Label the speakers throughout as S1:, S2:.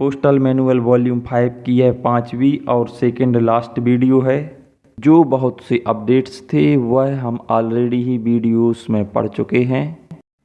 S1: Postal manual volume 5 की यह 5वीं और सेकंड लास्ट वीडियो है। जो बहुत से अपडेट्स थे वह हम ऑलरेडी ही वीडियोस में पढ़ चुके हैं।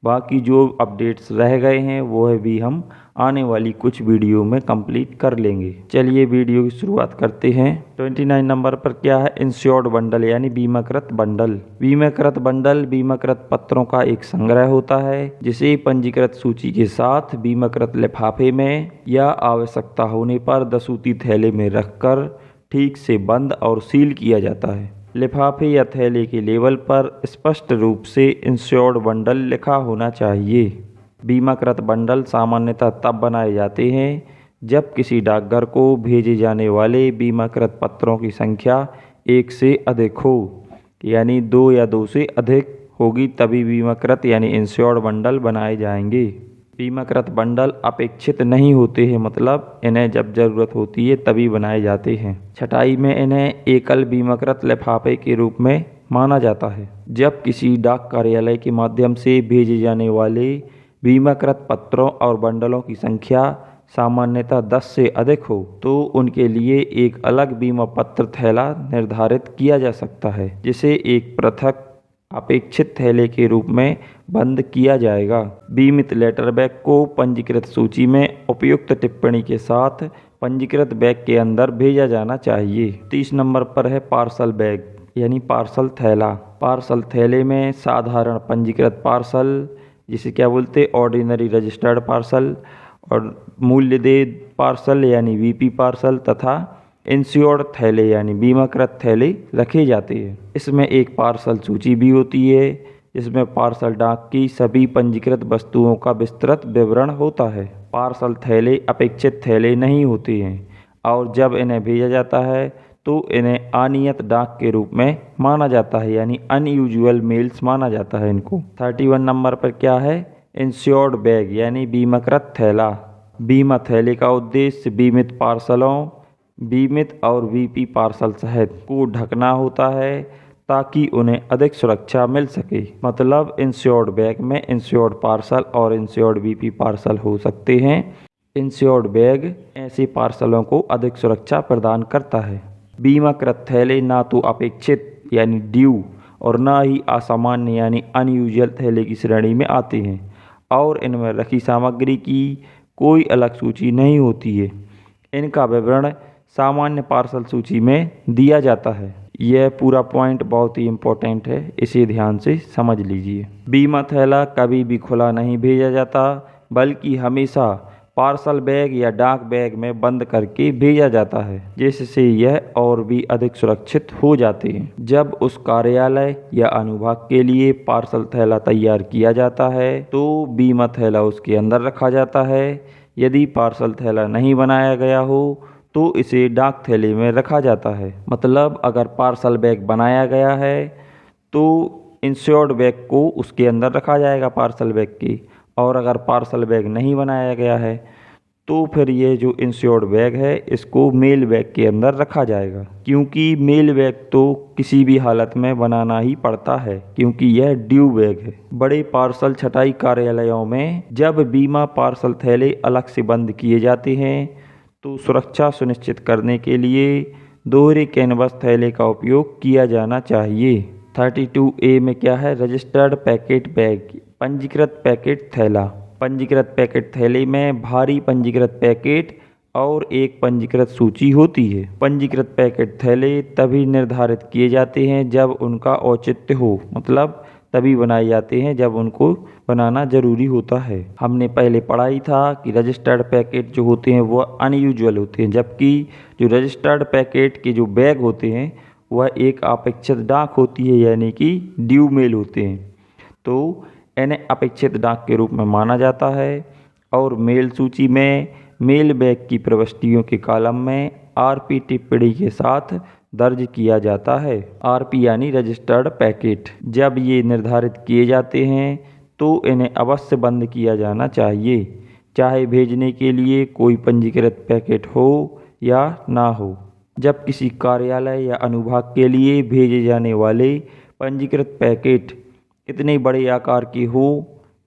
S1: बाकी जो अपडेट्स रह गए हैं वह भी हम आने वाली कुछ वीडियो में कंप्लीट कर लेंगे। चलिए वीडियो की शुरुआत करते हैं। 29 नंबर पर क्या है? इंश्योर्ड बंडल यानी बीमाकृत बंडल। बीमाकृत बंडल बीमाकृत पत्रों का एक संग्रह होता है जिसे पंजीकृत सूची के साथ बीमाकृत लिफाफे में या आवश्यकता होने पर दसूती थैले में रखकर ठीक से बंद और सील किया जाता है। लिफाफे या थैले के लेबल पर स्पष्ट रूप से इंश्योर्ड बंडल लिखा होना चाहिए। बीमाकृत बंडल सामान्यतः तब बनाए जाते हैं जब किसी डाकघर को भेजे जाने वाले बीमाकृत पत्रों की संख्या 1 से अधिक हो, यानी 2 या 2 से अधिक होगी तभी बीमाकृत यानी इंश्योर्ड बंडल बनाए जाएंगे। बीमाकृत बंडल अपेक्षित नहीं होते हैं, मतलब इन्हें जब ज़रूरत होती है तभी बनाए जाते हैं। छटाई में इन्हें एकल बीमाकृत लिफाफे के रूप में माना जाता है। जब किसी डाक कार्यालय के माध्यम से भेजे जाने वाले बीमाकृत पत्रों और बंडलों की संख्या सामान्यतः 10 से अधिक हो तो उनके लिए एक अलग बीमा पत्र थैला निर्धारित किया जा सकता है, जिसे एक पृथक अपेक्षित थैले के रूप में बंद किया जाएगा। बीमित लेटर बैग को पंजीकृत सूची में उपयुक्त टिप्पणी के साथ पंजीकृत बैग के अंदर भेजा जाना चाहिए। 30 नंबर पर है पार्सल बैग यानी पार्सल थैला। पार्सल थैले में साधारण पंजीकृत पार्सल, जिसे क्या बोलते, ऑर्डिनरी रजिस्टर्ड पार्सल, और मूल्य दे पार्सल यानी वीपी पार्सल तथा इंश्योर्ड थैले यानी बीमाकृत थैले रखे जाते हैं। इसमें एक पार्सल सूची भी होती है जिसमें पार्सल डाक की सभी पंजीकृत वस्तुओं का विस्तृत विवरण होता है। पार्सल थैले अपेक्षित थैले नहीं होते हैं और जब इन्हें भेजा जाता है तो इन्हें अनियत डाक के रूप में माना जाता है, यानी अनयूजुअल मेल्स माना जाता है इनको। 31 नंबर पर क्या है? इंश्योर्ड बैग यानी बीमाकृत थैला। बीमा थैले का उद्देश्य बीमित पार्सलों, बीमित और वीपी पार्सल सहित को ढकना होता है ताकि उन्हें अधिक सुरक्षा मिल सके। मतलब इंश्योर्ड बैग में इंश्योर्ड पार्सल और इंश्योर्ड वीपी पार्सल हो सकते हैं। इंश्योर्ड बैग ऐसे पार्सलों को अधिक सुरक्षा प्रदान करता है। बीमाकृत थैले ना तो अपेक्षित यानी ड्यू और ना ही असामान्य यानी अनयूजुअल थैले की श्रेणी में आते हैं और इनमें रखी सामग्री की कोई अलग सूची नहीं होती है। इनका विवरण सामान्य पार्सल सूची में दिया जाता है। यह पूरा पॉइंट बहुत ही इम्पोर्टेंट है, इसे ध्यान से समझ लीजिए। बीमा थैला कभी भी खुला नहीं भेजा जाता बल्कि हमेशा पार्सल बैग या डाक बैग में बंद करके भेजा जाता है, जिससे यह और भी अधिक सुरक्षित हो जाते हैं। जब उस कार्यालय या अनुभाग के लिए पार्सल थैला तैयार किया जाता है तो बीमा थैला उसके अंदर रखा जाता है। यदि पार्सल थैला नहीं बनाया गया हो तो इसे डाक थैले में रखा जाता है। मतलब अगर पार्सल बैग बनाया गया है तो इंश्योर्ड बैग को उसके अंदर रखा जाएगा पार्सल बैग के, और अगर पार्सल बैग नहीं बनाया गया है तो फिर ये जो इंश्योर्ड बैग है इसको मेल बैग के अंदर रखा जाएगा, क्योंकि मेल बैग तो किसी भी हालत में बनाना ही पड़ता है क्योंकि यह ड्यू बैग है। बड़े पार्सल छटाई कार्यालयों में जब बीमा पार्सल थैले अलग से बंद किए जाते हैं तो सुरक्षा सुनिश्चित करने के लिए दोहरे कैनवस थैले का उपयोग किया जाना चाहिए। 32A में क्या है? रजिस्टर्ड पैकेट बैग, पंजीकृत पैकेट थैला। पंजीकृत पैकेट थैले में भारी पंजीकृत पैकेट और एक पंजीकृत सूची होती है। पंजीकृत पैकेट थैले तभी निर्धारित किए जाते हैं जब उनका औचित्य हो, मतलब तभी बनाए जाते हैं जब उनको बनाना जरूरी होता है। हमने पहले पढ़ा ही था कि रजिस्टर्ड पैकेट जो होते हैं वह अनयूजुअल होते हैं, जबकि जो रजिस्टर्ड पैकेट के जो बैग होते हैं वह एक अपेक्षित डाक होती है, यानी कि ड्यू मेल होते हैं। तो इन्हें अपेक्षित डाक के रूप में माना जाता है और मेल सूची में मेल बैग की प्रविष्टियों के कॉलम में आरपी टिप्पणी के साथ दर्ज किया जाता है। आरपी यानी रजिस्टर्ड पैकेट। जब ये निर्धारित किए जाते हैं तो इन्हें अवश्य बंद किया जाना चाहिए, चाहे भेजने के लिए कोई पंजीकृत पैकेट हो या ना हो। जब किसी कार्यालय या अनुभाग के लिए भेजे जाने वाले पंजीकृत पैकेट इतने बड़े आकार के हो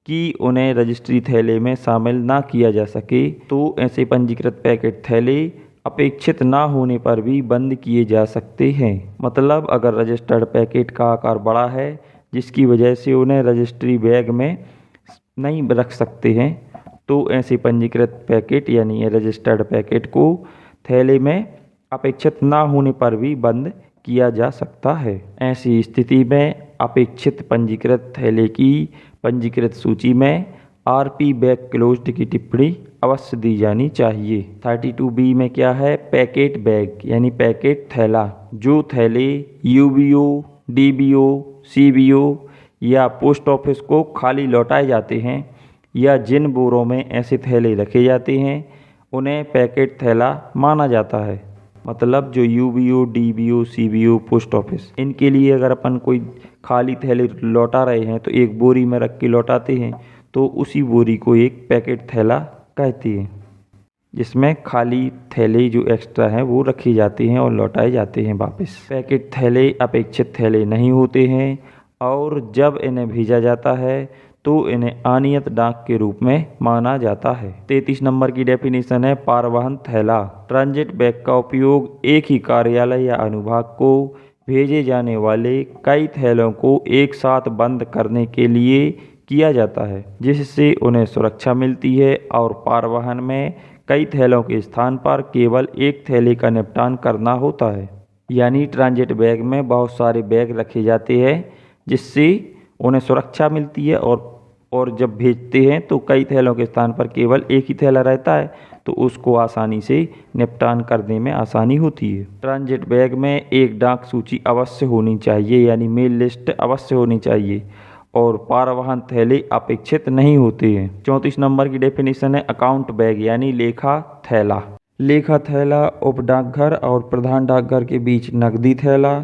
S1: कि उन्हें रजिस्ट्री थैले में शामिल ना किया जा सके, तो ऐसे पंजीकृत पैकेट थैले अपेक्षित ना होने पर भी बंद किए जा सकते हैं। मतलब अगर रजिस्टर्ड पैकेट का आकार बड़ा है जिसकी वजह से उन्हें रजिस्ट्री बैग में नहीं रख सकते हैं, तो ऐसे पंजीकृत पैकेट यानी रजिस्टर्ड पैकेट को थैले में अपेक्षित ना होने पर भी बंद किया जा सकता है। ऐसी स्थिति में अपेक्षित पंजीकृत थैले की पंजीकृत सूची में आरपी बैग क्लोज्ड की टिप्पणी अवश्य दी जानी चाहिए। 32B में क्या है, पैकेट बैग यानी पैकेट थैला। जो थैले यूबीओ, डीबीओ, सीबीओ या पोस्ट ऑफिस को खाली लौटाए जाते हैं या जिन बोरों में ऐसे थैले रखे जाते हैं उन्हें पैकेट थैला माना जाता है। मतलब जो UBO, DBO, CBO, post office, इनके लिए अगर अपन कोई खाली थैले लौटा रहे हैं तो एक बोरी में रख के लौटाते हैं, तो उसी बोरी को एक पैकेट थैला कहते हैं, जिसमें खाली थैले जो एक्स्ट्रा हैं वो रखे जाते हैं और लौटाए जाते हैं वापस। पैकेट थैले अपेक्षित थैले नहीं होते हैं और जब इन्हें भेजा जाता है तो इन्हें अनियत डाक के रूप में माना जाता है। 33 नंबर की डेफिनेशन है पारवहन थैला। ट्रांजिट बैग का उपयोग एक ही कार्यालय या अनुभाग को भेजे जाने वाले कई थैलों को एक साथ बंद करने के लिए किया जाता है, जिससे उन्हें सुरक्षा मिलती है और पारवहन में कई थैलों के स्थान पर केवल एक थैले का निपटान करना होता है। यानी ट्रांजिट बैग में बहुत सारे बैग रखे जाते हैं जिससे उन्हें सुरक्षा मिलती है और जब भेजते हैं तो कई थैलों के स्थान पर केवल एक ही थैला रहता है, तो उसको आसानी से निपटान करने में आसानी होती है। ट्रांजिट बैग में एक डाक सूची अवश्य होनी चाहिए यानी मेल लिस्ट अवश्य होनी चाहिए और पारवहन थैले अपेक्षित नहीं होते हैं। 34 नंबर की डेफिनेशन है अकाउंट बैग यानी लेखा थैला। लेखा थैला उप डाकघर और प्रधान डाकघर के बीच नकदी थैला,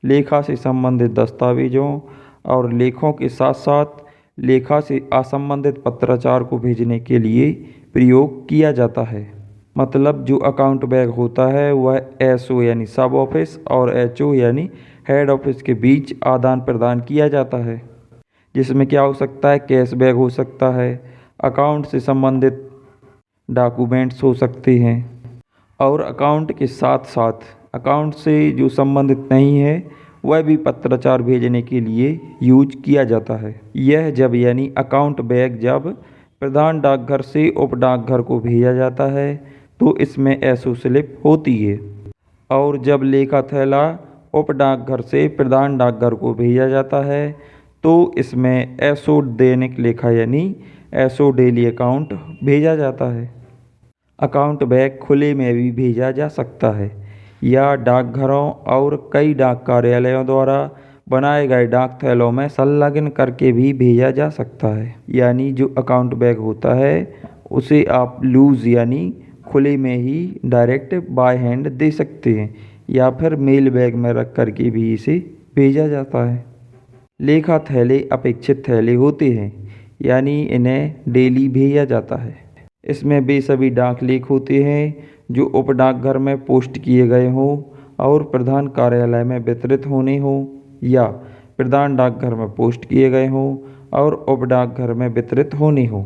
S1: लेखा से संबंधित दस्तावेजों और लेखों के साथ साथ लेखा से असंबंधित पत्राचार को भेजने के लिए प्रयोग किया जाता है। मतलब जो अकाउंट बैग होता है वह एसओ यानी सब ऑफिस और एचओ यानी हेड ऑफिस के बीच आदान प्रदान किया जाता है, जिसमें क्या हो सकता है, कैश बैग हो सकता है, अकाउंट से संबंधित डॉक्यूमेंट्स हो सकते हैं और अकाउंट के साथ साथ अकाउंट से जो संबंधित नहीं है वह भी पत्राचार भेजने के लिए यूज किया जाता है। यह जब यानी अकाउंट बैग जब प्रधान डाकघर से उप डाकघर को भेजा जाता है तो इसमें एसओ स्लिप होती है, और जब लेखा थैला उप डाकघर से प्रधान डाकघर को भेजा जाता है तो इसमें एसओ दैनिक लेखा यानी एसओ डेली अकाउंट भेजा जाता है। अकाउंट बैग खुले में भी भेजा जा सकता है या डाकघरों और कई डाक कार्यालयों द्वारा बनाए गए डाक थैलों में संलग्न करके भी भेजा जा सकता है। यानी जो अकाउंट बैग होता है उसे आप लूज यानी खुले में ही डायरेक्ट बाय हैंड दे सकते हैं या फिर मेल बैग में रख करके भी इसे भेजा जाता है। लेखा थैले अपेक्षित थैले होते हैं यानी इन्हें डेली भेजा जाता है। इसमें वे सभी डाक लेख होते हैं जो उप डाकघर में पोस्ट किए गए हों और प्रधान कार्यालय में वितरित होने हों या प्रधान डाकघर में पोस्ट किए गए हों और उप डाकघर में वितरित होने हों।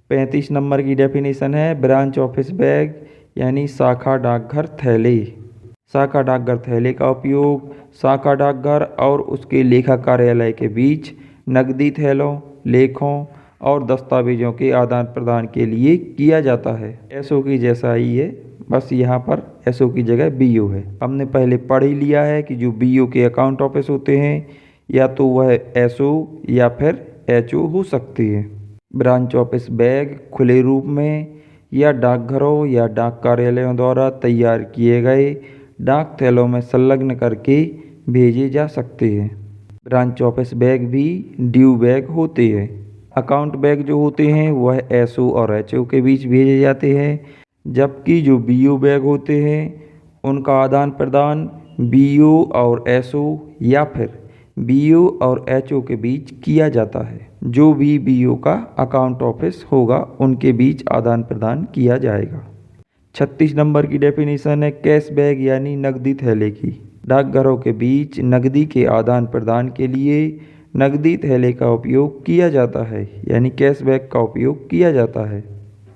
S1: 35 नंबर की डेफिनेशन है ब्रांच ऑफिस बैग यानी शाखा डाकघर थैले। शाखा डाकघर थैले का उपयोग शाखा डाकघर और उसके लेखा कार्यालय के बीच नकदी थैलों, लेखों और दस्तावेजों के आदान प्रदान के लिए किया जाता है। एसओ की जैसा ही है, बस यहाँ पर एसओ की जगह बीओ है। हमने पहले पढ़ ही लिया है कि जो बीओ के अकाउंट ऑफिस होते हैं या तो वह एसओ या फिर एचओ हो सकती है। ब्रांच ऑफिस बैग खुले रूप में या डाकघरों या डाक कार्यालयों द्वारा तैयार किए गए डाक थैलों में संलग्न करके भेजे जा सकते हैं। ब्रांच ऑफिस बैग भी ड्यू बैग होते हैं। अकाउंट बैग जो होते हैं वह एसओ और एचओ के बीच भेजे जाते हैं, जबकि जो बीओ बैग होते हैं उनका आदान प्रदान बीओ और एसओ या फिर बीओ और एचओ के बीच किया जाता है। जो भी बीओ का अकाउंट ऑफिस होगा उनके बीच आदान प्रदान किया जाएगा। 36 नंबर की डेफिनेशन है कैश बैग यानी नकदी थैले की। डाकघरों के बीच नकदी के आदान प्रदान के लिए नकदी थैले का उपयोग किया जाता है यानी कैशबैक का उपयोग किया जाता है।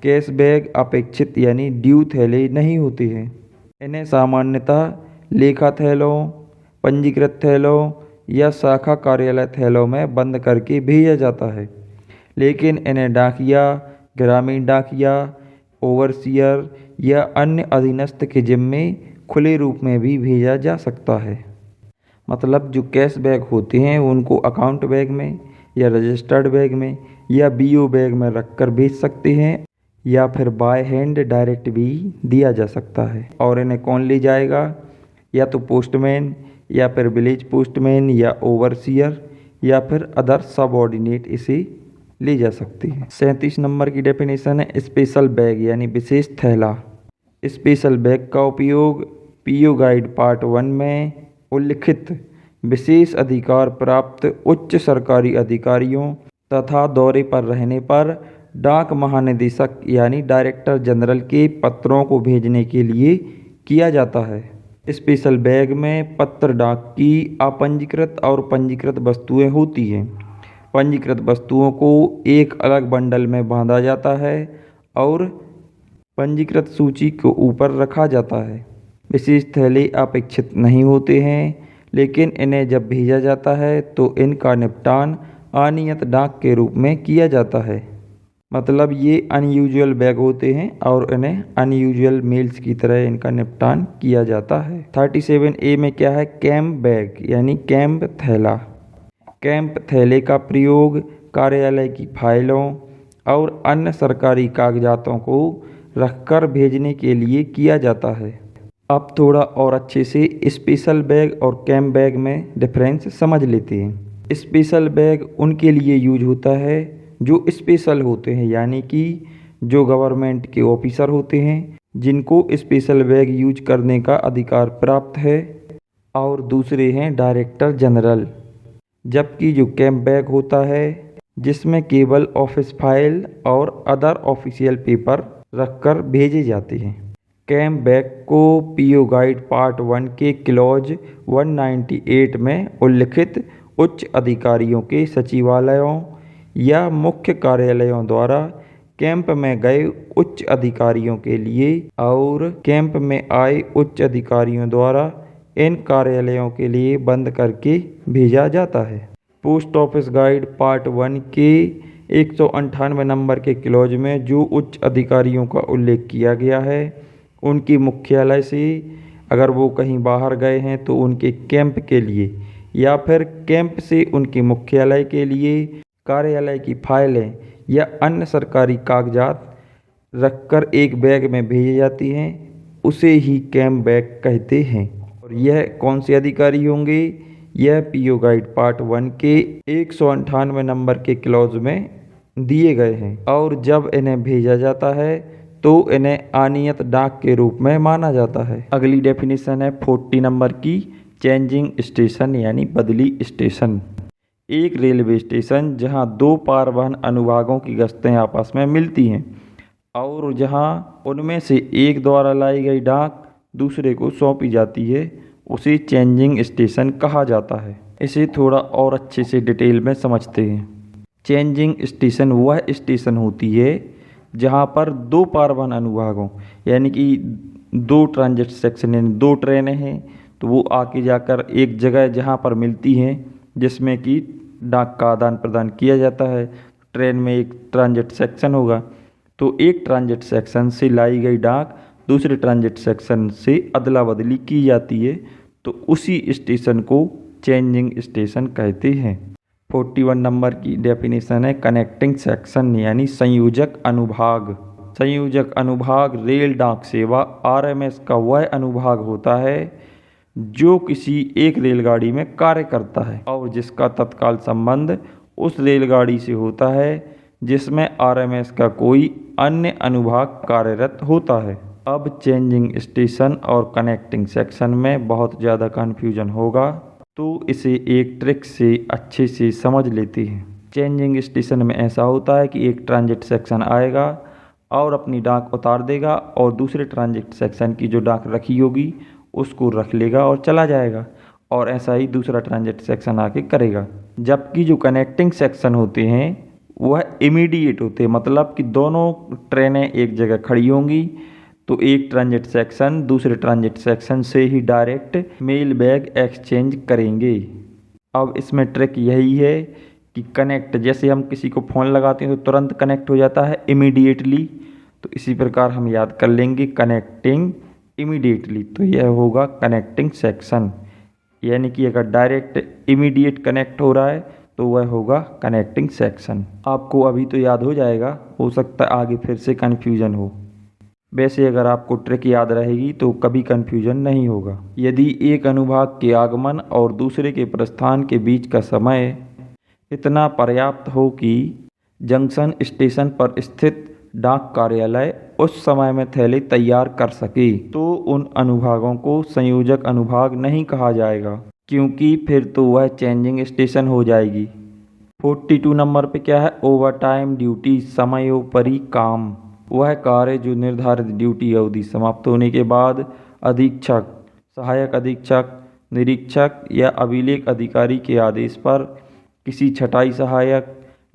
S1: कैशबैक अपेक्षित यानी ड्यू थैले नहीं होते हैं। इन्हें सामान्यतः लेखा थैलों, पंजीकृत थैलों या शाखा कार्यालय थैलों में बंद करके भेजा जाता है, लेकिन इन्हें डाकिया, ग्रामीण डाकिया, ओवरसीयर या अन्य अधीनस्थ के जिम्मे खुले रूप में भी भेजा जा सकता है। मतलब जो कैश बैग होते हैं उनको अकाउंट बैग में या रजिस्टर्ड बैग में या बीओ बैग में रखकर भेज सकते हैं या फिर बाय हैंड डायरेक्ट भी दिया जा सकता है। और इन्हें कौन ले जाएगा? या तो पोस्टमैन या फिर विलेज पोस्टमैन या ओवरसीयर या फिर अदर सबऑर्डिनेट इसे ले जा सकते हैं। 37 नंबर की डेफिनेशन है स्पेशल बैग यानी विशेष थैला। स्पेशल बैग का उपयोग पीओ गाइड पार्ट 1 में उल्लिखित विशेष अधिकार प्राप्त उच्च सरकारी अधिकारियों तथा दौरे पर रहने पर डाक महानिदेशक यानी डायरेक्टर जनरल के पत्रों को भेजने के लिए किया जाता है। स्पेशल बैग में पत्र डाक की अपंजीकृत और पंजीकृत वस्तुएं होती हैं। पंजीकृत वस्तुओं को एक अलग बंडल में बांधा जाता है और पंजीकृत सूची के ऊपर रखा जाता है। विशेष थैले अपेक्षित नहीं होते हैं, लेकिन इन्हें जब भेजा जाता है तो इनका निपटान अनियत डाक के रूप में किया जाता है। मतलब ये अनयूजुअल बैग होते हैं और इन्हें अनयूजुअल मेल्स की तरह इनका निपटान किया जाता है। 37A में क्या है? कैंप बैग यानी कैंप थैला। कैंप थैले का प्रयोग कार्यालय की फाइलों और अन्य सरकारी कागजातों को रखकर भेजने के लिए किया जाता है। अब थोड़ा और अच्छे से स्पेशल बैग और कैंप बैग में डिफरेंस समझ लेते हैं। स्पेशल बैग उनके लिए यूज होता है जो स्पेशल होते हैं, यानी कि जो गवर्नमेंट के ऑफिसर होते हैं जिनको स्पेशल बैग यूज करने का अधिकार प्राप्त है, और दूसरे हैं डायरेक्टर जनरल। जबकि जो कैंप बैग होता है जिसमें केवल ऑफिस फाइल और अदर ऑफिशियल पेपर रखकर भेजे जाते हैं। कैंप बैग को पीओ गाइड पार्ट 1 के क्लॉज 198 में उल्लिखित उच्च अधिकारियों के सचिवालयों या मुख्य कार्यालयों द्वारा कैंप में गए उच्च अधिकारियों के लिए और कैंप में आए उच्च अधिकारियों द्वारा इन कार्यालयों के लिए बंद करके भेजा जाता है। पोस्ट ऑफिस गाइड पार्ट 1 के 198 नंबर के क्लॉज में जो उच्च अधिकारियों का उल्लेख किया गया है उनके मुख्यालय से अगर वो कहीं बाहर गए हैं तो उनके कैंप के लिए या फिर कैंप से उनके मुख्यालय के लिए कार्यालय की फाइलें या अन्य सरकारी कागजात रखकर एक बैग में भेजी जाती हैं, उसे ही कैंप बैग कहते हैं। और यह कौन से अधिकारी होंगे? यह पीओ गाइड पार्ट 1 के 198 नंबर के क्लॉज में दिए गए हैं। और जब इन्हें भेजा जाता है तो इन्हें अनियत डाक के रूप में माना जाता है। अगली डेफिनेशन है 40 नंबर की चेंजिंग स्टेशन यानी बदली स्टेशन। एक रेलवे स्टेशन जहां दो परिवहन अनुभागों की गश्तें आपस में मिलती हैं और जहां उनमें से एक द्वारा लाई गई डाक दूसरे को सौंपी जाती है, उसे चेंजिंग स्टेशन कहा जाता है। इसे थोड़ा और अच्छे से डिटेल में समझते हैं। चेंजिंग स्टेशन वह स्टेशन होती है जहां पर दो परिवहन अनुभागों यानी कि दो ट्रांजिट सेक्शन यानी दो ट्रेनें हैं तो वो आके जाकर एक जगह जहां पर मिलती हैं जिसमें कि डाक का आदान प्रदान किया जाता है। ट्रेन में एक ट्रांजिट सेक्शन होगा तो एक ट्रांजिट सेक्शन से लाई गई डाक दूसरे ट्रांजिट सेक्शन से अदला बदली की जाती है, तो उसी स्टेशन को चेंजिंग स्टेशन कहते हैं। 41 नंबर की डेफिनेशन है कनेक्टिंग सेक्शन यानी संयोजक अनुभाग। संयोजक अनुभाग रेल डाक सेवा आरएमएस का वह अनुभाग होता है जो किसी एक रेलगाड़ी में कार्य करता है और जिसका तत्काल संबंध उस रेलगाड़ी से होता है जिसमें आरएमएस का कोई अन्य अनुभाग कार्यरत होता है। अब चेंजिंग स्टेशन और कनेक्टिंग सेक्शन में बहुत ज़्यादा कन्फ्यूजन होगा, तो इसे एक ट्रिक से अच्छे से समझ लेते हैं। चेंजिंग स्टेशन में ऐसा होता है कि एक ट्रांजिट सेक्शन आएगा और अपनी डाक उतार देगा और दूसरे ट्रांजिट सेक्शन की जो डाक रखी होगी उसको रख लेगा और चला जाएगा, और ऐसा ही दूसरा ट्रांजिट सेक्शन आके करेगा। जबकि जो कनेक्टिंग सेक्शन होते हैं वह इमीडिएट होते हैं, मतलब कि दोनों ट्रेनें एक जगह खड़ी होंगी तो एक ट्रांजिट सेक्शन दूसरे ट्रांजिट सेक्शन से ही डायरेक्ट मेल बैग एक्सचेंज करेंगे। अब इसमें ट्रिक यही है कि कनेक्ट, जैसे हम किसी को फ़ोन लगाते हैं तो तुरंत कनेक्ट हो जाता है इमीडिएटली, तो इसी प्रकार हम याद कर लेंगे कनेक्टिंग इमीडिएटली, तो यह होगा कनेक्टिंग सेक्शन। यानी कि अगर डायरेक्ट इमीडिएट कनेक्ट हो रहा है तो वह होगा कनेक्टिंग सेक्शन। आपको अभी तो याद हो जाएगा, हो सकता है आगे फिर से कन्फ्यूजन हो। वैसे अगर आपको ट्रिक याद रहेगी तो कभी कन्फ्यूजन नहीं होगा। यदि एक अनुभाग के आगमन और दूसरे के प्रस्थान के बीच का समय इतना पर्याप्त हो कि जंक्शन स्टेशन पर स्थित डाक कार्यालय उस समय में थैले तैयार कर सके तो उन अनुभागों को संयोजक अनुभाग नहीं कहा जाएगा, क्योंकि फिर तो वह चेंजिंग स्टेशन हो जाएगी। 42 नंबर पे क्या है? ओवर टाइम ड्यूटी, समयोपरि काम। वह कार्य जो निर्धारित ड्यूटी अवधि समाप्त होने के बाद अधीक्षक, सहायक अधीक्षक, निरीक्षक या अभिलेख अधिकारी के आदेश पर किसी छँटाई सहायक,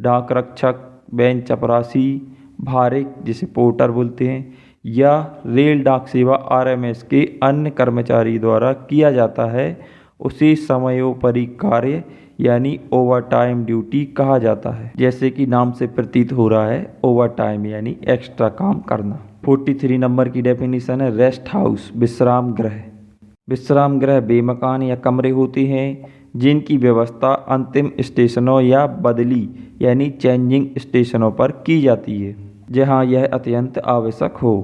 S1: डाक रक्षक, बेंच चपरासी, भारिक जिसे पोर्टर बोलते हैं, या रेल डाक सेवा आरएमएस के अन्य कर्मचारी द्वारा किया जाता है, उसे समयोपरि कार्य यानी ओवर टाइम ड्यूटी कहा जाता है। जैसे कि नाम से प्रतीत हो रहा है, ओवर टाइम यानी एक्स्ट्रा काम करना। 43 नंबर की डेफिनेशन है रेस्ट हाउस, विश्राम गृह। विश्राम गृह बेमकान या कमरे होते हैं जिनकी व्यवस्था अंतिम स्टेशनों या बदली यानी चेंजिंग स्टेशनों पर की जाती है जहां यह अत्यंत आवश्यक हो।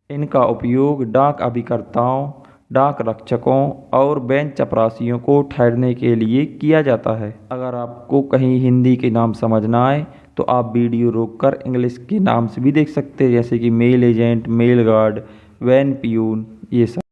S1: इनका उपयोग डाक अभिकर्ताओं, डाक रक्षकों और बेंच चपरासियों को ठहरने के लिए किया जाता है। अगर आपको कहीं हिंदी के नाम समझ ना आए तो आप वीडियो रोककर इंग्लिश के नाम से भी देख सकते हैं, जैसे कि mail agent, mail guard, van peon, ये सब।